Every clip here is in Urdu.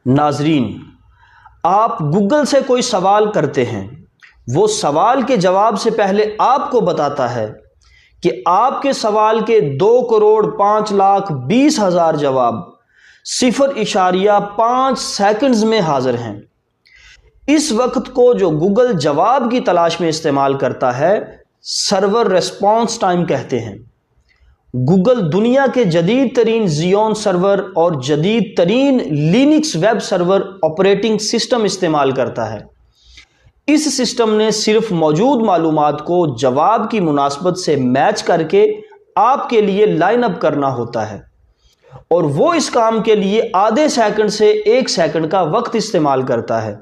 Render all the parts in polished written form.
ناظرین، آپ گوگل سے کوئی سوال کرتے ہیں، وہ سوال کے جواب سے پہلے آپ کو بتاتا ہے کہ آپ کے سوال کے 2,05,20,000 جواب 0.5 سیکنڈز میں حاضر ہیں۔ اس وقت کو جو گوگل جواب کی تلاش میں استعمال کرتا ہے، سرور ریسپانس ٹائم کہتے ہیں۔ گوگل دنیا کے جدید ترین زیون سرور اور جدید ترین Linux web server operating system استعمال کرتا ہے۔ اس سسٹم نے صرف موجود معلومات کو جواب کی مناسبت سے میچ کر کے آپ کے لیے لائن اپ کرنا ہوتا ہے، اور وہ اس کام کے لیے آدھے سیکنڈ سے 1 سیکنڈ کا وقت استعمال کرتا ہے،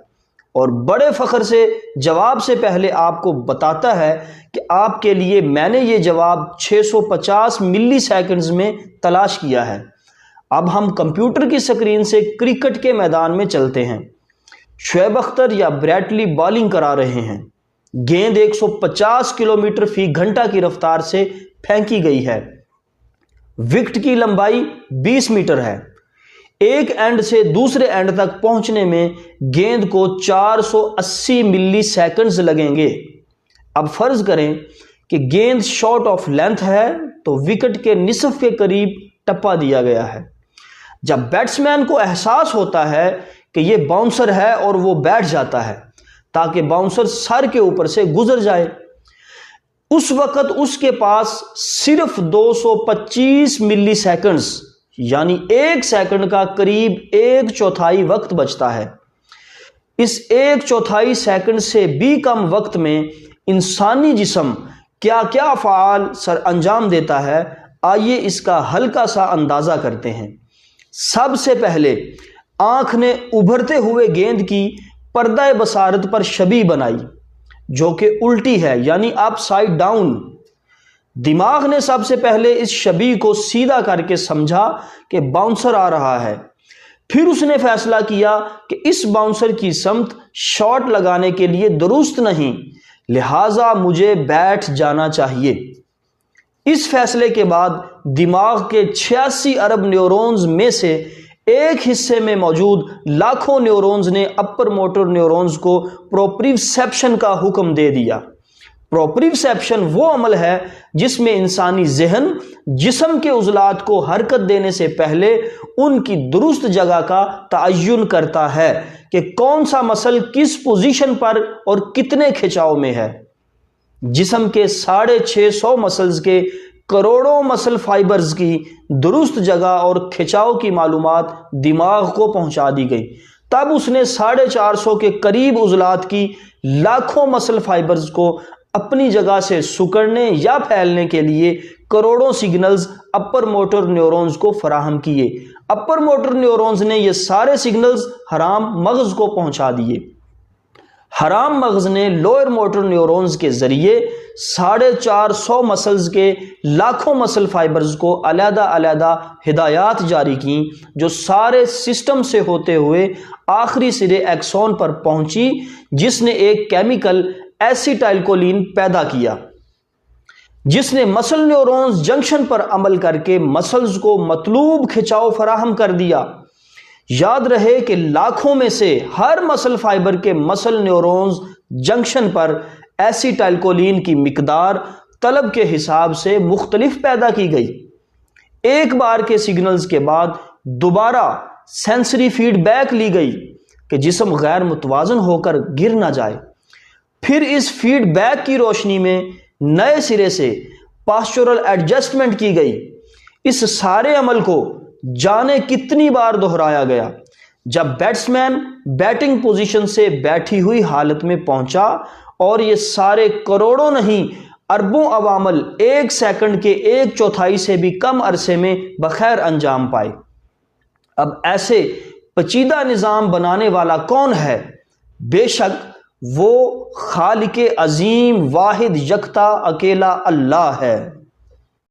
اور بڑے فخر سے جواب سے پہلے آپ کو بتاتا ہے کہ آپ کے لیے میں نے یہ جواب 650 ملی سیکنڈز میں تلاش کیا ہے۔ اب ہم کمپیوٹر کی سکرین سے کرکٹ کے میدان میں چلتے ہیں۔ شعیب اختر یا بریٹ لی بالنگ کرا رہے ہیں۔ گیند 150 کلومیٹر فی گھنٹہ کی رفتار سے پھینکی گئی ہے۔ وکٹ کی لمبائی 20 میٹر ہے۔ ایک اینڈ سے دوسرے اینڈ تک پہنچنے میں گیند کو 480 ملی سیکنڈز لگیں گے۔ اب فرض کریں کہ گیند شارٹ آف لینتھ ہے تو وکٹ کے نصف کے قریب ٹپا دیا گیا ہے۔ جب بیٹسمین کو احساس ہوتا ہے کہ یہ باؤنسر ہے اور وہ بیٹھ جاتا ہے تاکہ باؤنسر سر کے اوپر سے گزر جائے، اس وقت اس کے پاس صرف 225 ملی سیکنڈز یعنی 1 سیکنڈ کا قریب 1/4 وقت بچتا ہے۔ اس 1/4 سیکنڈ سے بھی کم وقت میں انسانی جسم کیا کیا افعال سر انجام دیتا ہے، آئیے اس کا ہلکا سا اندازہ کرتے ہیں۔ سب سے پہلے آنکھ نے ابھرتے ہوئے گیند کی پردہ بصارت پر شبیہ بنائی جو کہ الٹی ہے یعنی اپ سائڈ ڈاؤن۔ دماغ نے سب سے پہلے اس شبیہ کو سیدھا کر کے سمجھا کہ باؤنسر آ رہا ہے، پھر اس نے فیصلہ کیا کہ اس باؤنسر کی سمت شاٹ لگانے کے لیے درست نہیں، لہٰذا مجھے بیٹھ جانا چاہیے۔ اس فیصلے کے بعد دماغ کے 86 ارب نیورونز میں سے ایک حصے میں موجود لاکھوں نیورونز نے اپر موٹر نیورونز کو پروپریوسیپشن کا حکم دے دیا۔ پروپریوسیپشن وہ عمل ہے جس میں انسانی ذہن جسم کے عضلات کو حرکت دینے سے پہلے ان کی درست جگہ کا تعین کرتا ہے کہ کون سا مسل کس پوزیشن پر اور کتنے کھچاؤ میں ہے۔ جسم کے 650 مسلز کے کروڑوں مسل فائبرز کی درست جگہ اور کھچاؤ کی معلومات دماغ کو پہنچا دی گئی۔ تب اس نے 450 کے قریب عضلات کی لاکھوں مسل فائبرز کو اپنی جگہ سے سکڑنے یا پھیلنے کے لیے کروڑوں سگنلز اپر موٹر نیورونز کو فراہم کیے۔ اپر موٹر نیورونز نے یہ سارے سگنلز حرام مغز کو پہنچا دیے۔ حرام مغز نے لوئر موٹر نیورونز کے ذریعے 450 مسلز کے لاکھوں مسل فائبرز کو علیحدہ علیحدہ ہدایات جاری کیں جو سارے سسٹم سے ہوتے ہوئے آخری سرے ایکسون پر پہنچی، جس نے ایک کیمیکل ایسیٹائلکولین پیدا کیا جس نے مسل نیورونز جنکشن پر عمل کر کے مسلز کو مطلوب کھچاؤ فراہم کر دیا۔ یاد رہے کہ لاکھوں میں سے ہر مسل فائبر کے مسل نیورونز جنکشن پر ایسیٹائلکولین کی مقدار طلب کے حساب سے مختلف پیدا کی گئی۔ ایک بار کے سگنلز کے بعد دوبارہ سینسری فیڈ بیک لی گئی کہ جسم غیر متوازن ہو کر گر نہ جائے۔ پھر اس فیڈ بیک کی روشنی میں نئے سرے سے پاسچورل ایڈجسٹمنٹ کی گئی۔ اس سارے عمل کو جانے کتنی بار دہرایا گیا۔ جب بیٹسمین بیٹنگ پوزیشن سے بیٹھی ہوئی حالت میں پہنچا اور یہ سارے کروڑوں نہیں اربوں عوامل 1 سیکنڈ کے 1/4 سے بھی کم عرصے میں بخیر انجام پائے۔ اب ایسے پیچیدہ نظام بنانے والا کون ہے؟ بے شک وہ خالق عظیم واحد یکتا اکیلا اللہ ہے۔